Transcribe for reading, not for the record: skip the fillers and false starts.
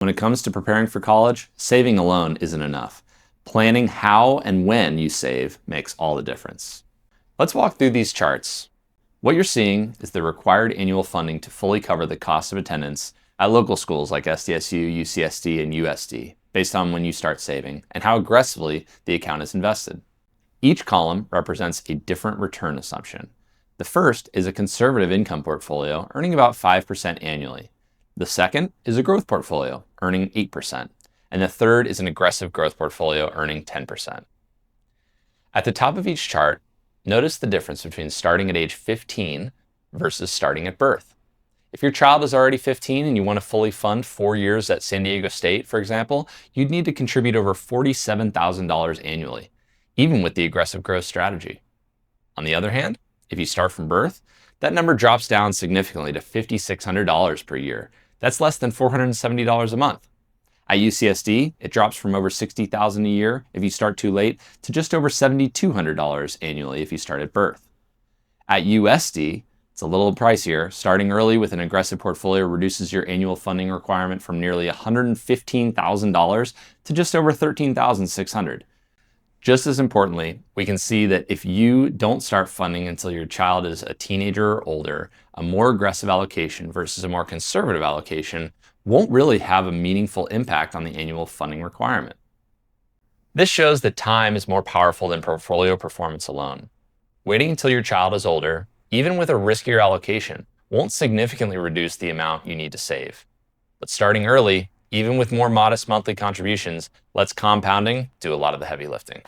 When it comes to preparing for college, saving alone isn't enough. Planning how and when you save makes all the difference. Let's walk through these charts. What you're seeing is the required annual funding to fully cover the cost of attendance at local schools like SDSU, UCSD, and USD, based on when you start saving and how aggressively the account is invested. Each column represents a different return assumption. The first is a conservative income portfolio earning about 5% annually. The second is a growth portfolio earning 8%. And the third is an aggressive growth portfolio earning 10%. At the top of each chart, notice the difference between starting at age 15 versus starting at birth. If your child is already 15 and you want to fully fund 4 years at San Diego State, for example, you'd need to contribute over $47,000 annually, even with the aggressive growth strategy. On the other hand, if you start from birth, that number drops down significantly to $5,600 per year. That's less than $470 a month. At UCSD, it drops from over $60,000 a year if you start too late to just over $7,200 annually if you start at birth. At USD, it's a little pricier. Starting early with an aggressive portfolio reduces your annual funding requirement from nearly $115,000 to just over $13,600. Just as importantly, we can see that if you don't start funding until your child is a teenager or older, a more aggressive allocation versus a more conservative allocation won't really have a meaningful impact on the annual funding requirement. This shows that time is more powerful than portfolio performance alone. Waiting until your child is older, even with a riskier allocation, won't significantly reduce the amount you need to save. But starting early, even with more modest monthly contributions, lets compounding do a lot of the heavy lifting.